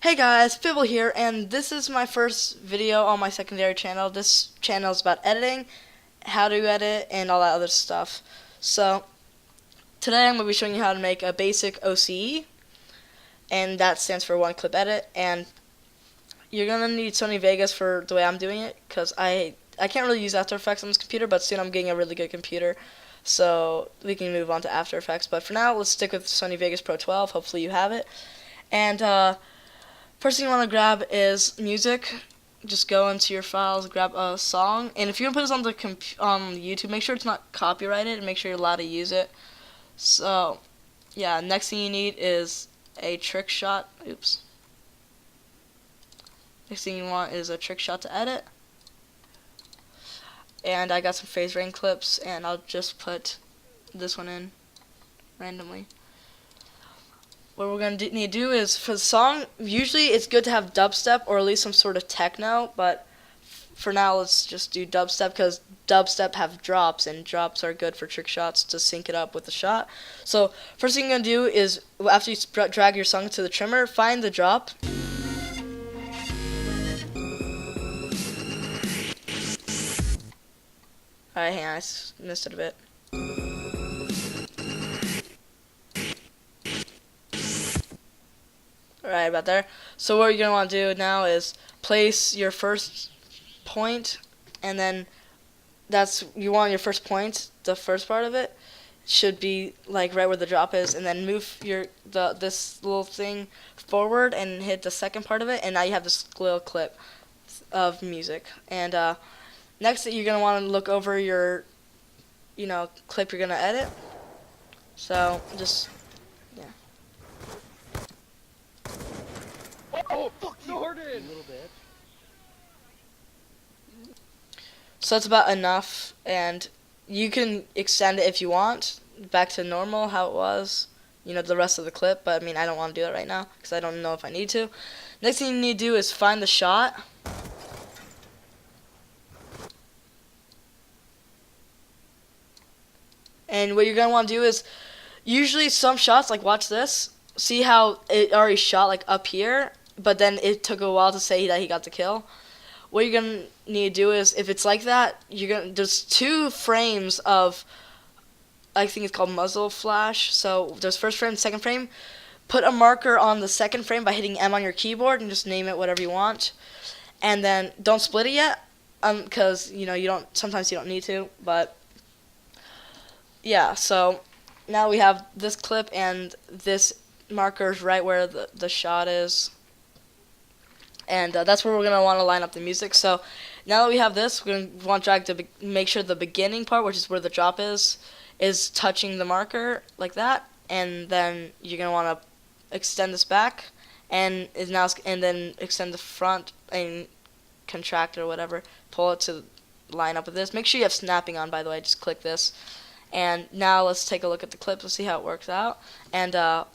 Hey guys, Fibble here, and this is my first video on my secondary channel. This channel is about editing, how to edit, and all that other stuff. So, today I'm going to be showing you how to make a basic OCE, and that stands for one clip edit, and you're going to need Sony Vegas for the way I'm doing it, because I can't really use After Effects on this computer, but soon I'm getting a really good computer, so we can move on to After Effects. But for now, let's stick with Sony Vegas Pro 12, hopefully you have it. And, first thing you want to grab is music. Just go into your files, grab a song, and if you're gonna put this on the YouTube, make sure it's not copyrighted, and make sure you're allowed to use it. So, yeah. Next thing you need is a trick shot. Oops. Next thing you want is a trick shot to edit. And I got some phase range clips, and I'll just put this one in randomly. What we're going to need to do is, for the song, usually it's good to have dubstep or at least some sort of techno, but for now let's just do dubstep because dubstep have drops, and drops are good for trick shots to sync it up with the shot. So first thing you're going to do is, after you drag your song to the trimmer, find the drop. Alright, hang on, I missed it a bit. Right about there. So what you're going to want to do now is place your first point, and then you want your first point, the first part of it should be like right where the drop is, and then move this little thing forward and hit the second part of it, and now you have this little clip of music. And next you're going to want to look over your clip you're going to edit. So just Oh, fuck you! Jordan! A little bit. So that's about enough, and you can extend it if you want back to normal, how it was, the rest of the clip, but I mean, I don't want to do that right now because I don't know if I need to. Next thing you need to do is find the shot. And what you're going to want to do is, usually some shots, like watch this, see how it already shot like up here, but then it took a while to say that he got the kill. What you're gonna need to do is, if it's like that, there's 2 frames of, I think it's called muzzle flash. So there's first frame, second frame. Put a marker on the second frame by hitting M on your keyboard and just name it whatever you want. And then don't split it yet, because sometimes you don't need to. But yeah, so now we have this clip and this marker is right where the shot is. And that's where we're going to want to line up the music. So now that we have this, we're going to want to drag to make sure the beginning part, which is where the drop is touching the marker like that. And then you're going to want to extend this back, and then extend the front and contract or whatever. Pull it to line up with this. Make sure you have snapping on, by the way. Just click this. And now let's take a look at the clip. Let's see how it works out. And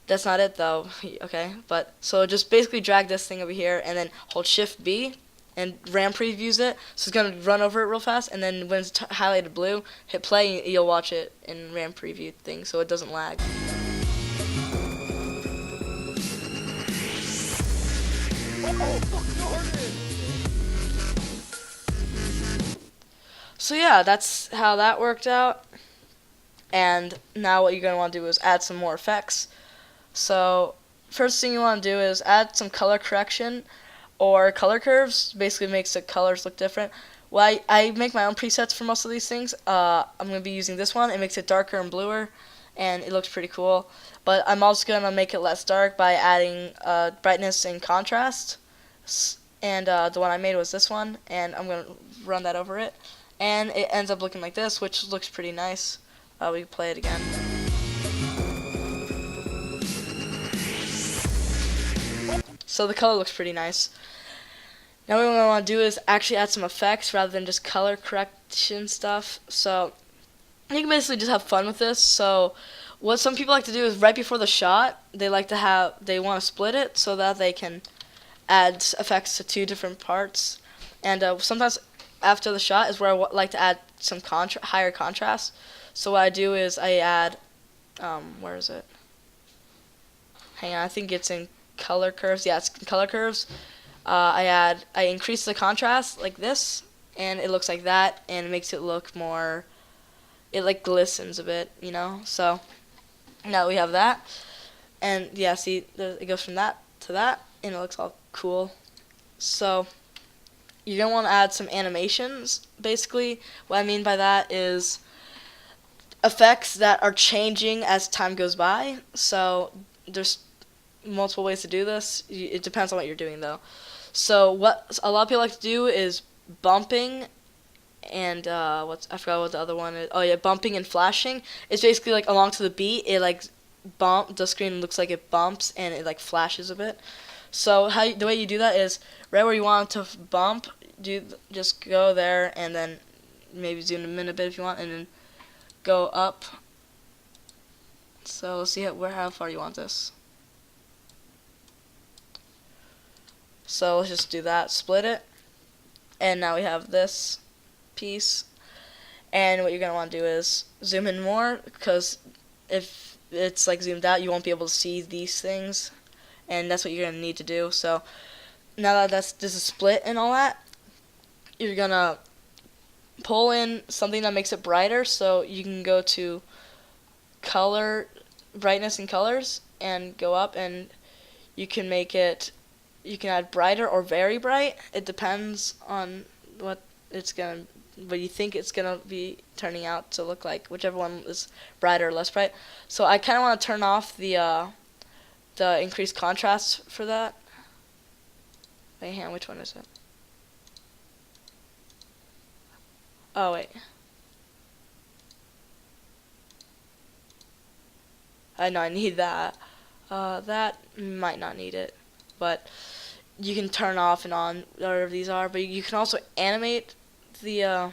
that's not it though, okay? But so just basically drag this thing over here and then hold Shift B and RAM previews it. So it's gonna run over it real fast, and then when it's highlighted blue, hit play. And you'll watch it in RAM preview thing, so it doesn't lag. So yeah, that's how that worked out. And now what you're gonna want to do is add some more effects. So first thing you want to do is add some color correction or color curves. Basically makes the colors look different. Well, I make my own presets for most of these things. I'm going to be using this one. It makes it darker and bluer, and it looks pretty cool. But I'm also going to make it less dark by adding brightness and contrast. And the one I made was this one, and I'm going to run that over it. And it ends up looking like this, which looks pretty nice. We can play it again. So the color looks pretty nice. Now what we want to do is actually add some effects rather than just color correction stuff. So you can basically just have fun with this. So what some people like to do is right before the shot, they want to split it so that they can add effects to 2 different parts. And sometimes after the shot is where I like to add some higher contrast. So what I do is I add, where is it? Hang on, I think it's in color curves. Yeah, it's color curves. I increase the contrast like this, and it looks like that, and it makes it look more. It like glistens a bit, you know. So now we have that, and yeah, see, it goes from that to that, and it looks all cool. So you're gonna want to add some animations. Basically, what I mean by that is effects that are changing as time goes by. So there's multiple ways to do this. It depends on what you're doing though. So what a lot of people like to do is bumping and I forgot what the other one is. Oh yeah, bumping and flashing. It's basically like along to the beat. It like the screen looks like it bumps and it like flashes a bit. So the way you do that is right where you want it to bump. Just go there and then maybe zoom in a bit if you want, and then go up. So let's see how far you want this. So let's just do that. Split it, and now we have this piece. And what you're gonna want to do is zoom in more, because if it's like zoomed out, you won't be able to see these things, and that's what you're gonna need to do. So now that this is split and all that, you're gonna pull in something that makes it brighter. So you can go to color, brightness and colors, and go up, and you can make it. You can add brighter or very bright. It depends on what you think it's gonna be turning out to look like. Whichever one is brighter or less bright. So I kind of want to turn off the increased contrast for that. Wait, hang on, which one is it? Oh wait. I know I need that. That might not need it, but you can turn off and on whatever these are. But you can also animate the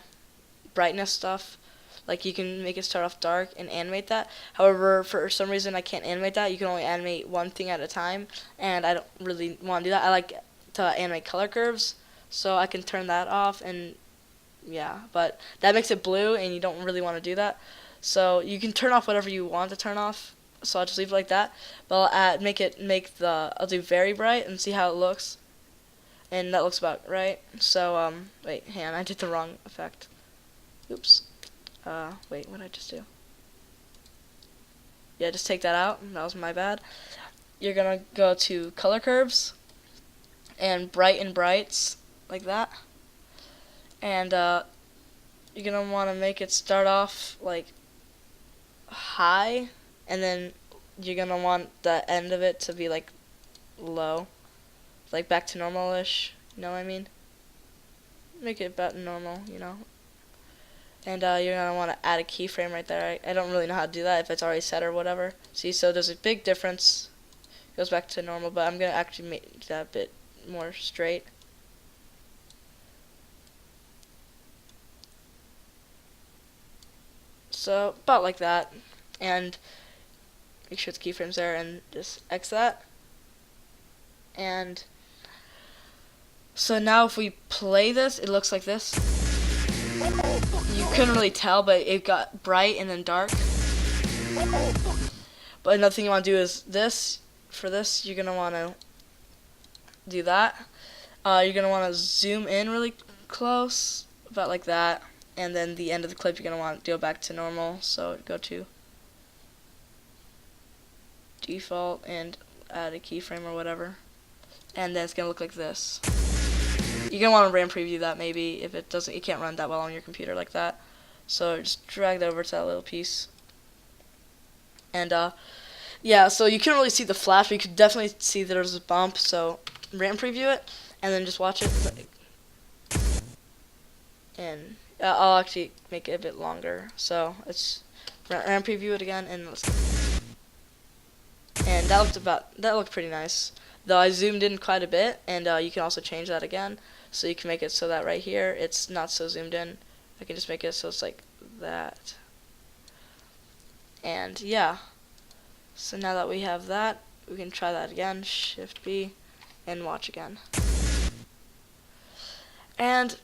brightness stuff. Like you can make it start off dark and animate that. However, for some reason I can't animate that. You can only animate one thing at a time, and I don't really want to do that. I like to animate color curves, so I can turn that off, and yeah, but that makes it blue, and you don't really want to do that. So you can turn off whatever you want to turn off. So I'll just leave it like that. But I'll do very bright and see how it looks. And that looks about right. So wait, hang on, I did the wrong effect. Oops. Wait, what did I just do? Yeah, just take that out. That was my bad. You're gonna go to color curves and bright and brights like that. And you're gonna want to make it start off like high, and then you're gonna want the end of it to be like low, like back to normal-ish. You know what I mean? Make it about normal, you know. And you're gonna want to add a keyframe right there. I don't really know how to do that if it's already set or whatever. See, so there's a big difference. It goes back to normal, but I'm gonna actually make that a bit more straight. So about like that, and make sure it's keyframes there, and just X that. And so now if we play this, it looks like this. You couldn't really tell, but it got bright and then dark. But another thing you want to do is this. For this, you're gonna want to do that. You're gonna want to zoom in really close, about like that. And then the end of the clip, you're going to want to go back to normal. So go to default and add a keyframe or whatever. And then it's going to look like this. You're going to want to RAM preview that maybe. If it doesn't, you can't run that well on your computer like that. So just drag that over to that little piece. And yeah, so you couldn't really see the flash, but you could definitely see that there's a bump. So RAM preview it and then just watch it. And I'll actually make it a bit longer. So let's RAM preview it again, and that looked pretty nice. Though I zoomed in quite a bit, and you can also change that again. So you can make it so that right here it's not so zoomed in. I can just make it so it's like that. And yeah. So now that we have that, we can try that again. Shift B, and watch again. And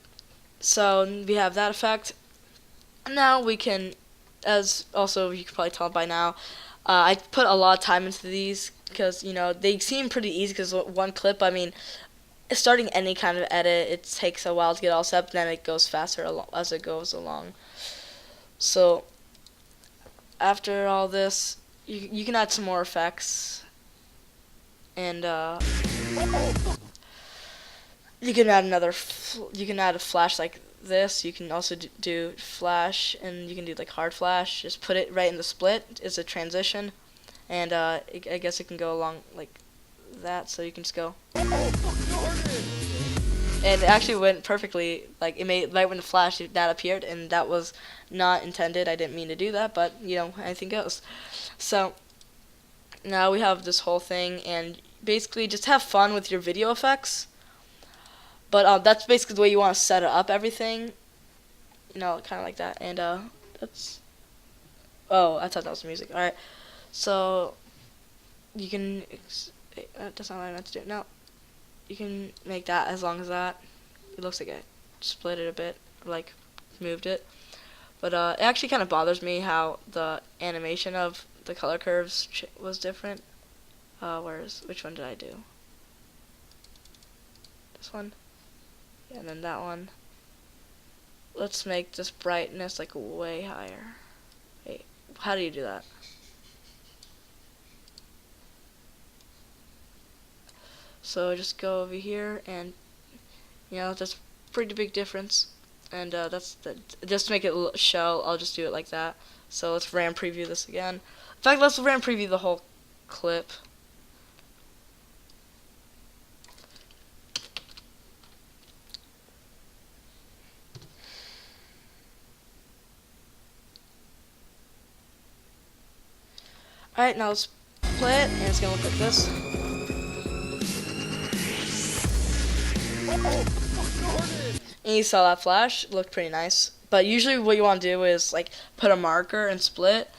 so we have that effect. Now we can, as also you can probably tell by now, I put a lot of time into these because you know they seem pretty easy. Because one clip, I mean, starting any kind of edit, it takes a while to get all set, but then it goes faster as it goes along. So after all this, you can add some more effects, and you can add you can add a flash like this. You can also do flash, and you can do like hard flash. Just put it right in the split. It's a transition, and I guess it can go along like that. So you can just go. And it actually went perfectly. Like it made right when the flash that appeared, and that was not intended. I didn't mean to do that, but you know anything goes. So now we have this whole thing, and basically just have fun with your video effects. But that's basically the way you want to set up everything. You know, kind of like that. And that's. Oh, I thought that was music. All right. So you can. That's not what I meant to do. No. You can make that as long as that. It looks like I split it a bit, like moved it. But it actually kind of bothers me how the animation of the color curves was different. Which one did I do? This one. Yeah, and then that one. Let's make this brightness like way higher. Wait, how do you do that? So just go over here, and you know that's a pretty big difference. And just to make it show, I'll just do it like that. So let's RAM preview this again. In fact, let's RAM preview the whole clip. Alright, now let's play it, and it's gonna look like this. And you saw that flash, it looked pretty nice. But usually what you want to do is like put a marker and split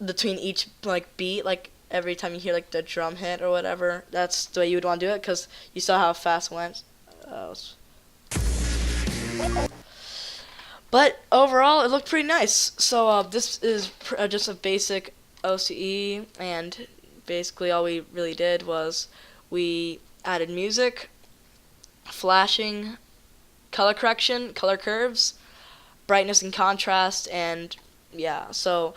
between each like beat, like every time you hear like the drum hit or whatever. That's the way you would want to do it, because you saw how fast it went. But overall, it looked pretty nice. So this is just a basic OCE, and basically all we really did was we added music, flashing, color correction, color curves, brightness and contrast, and yeah. So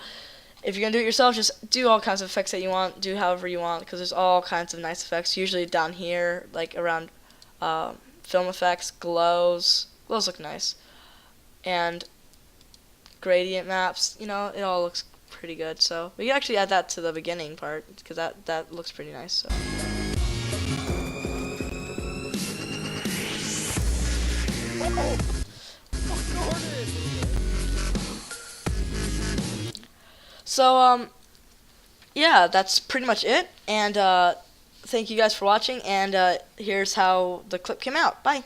if you're gonna do it yourself, just do all kinds of effects that you want, do however you want, because there's all kinds of nice effects. Usually down here, like around film effects, glows look nice, and gradient maps. You know, it all looks pretty good. So we can actually add that to the beginning part, because that looks pretty nice. So. So yeah, that's pretty much it, and thank you guys for watching, and here's how the clip came out. Bye.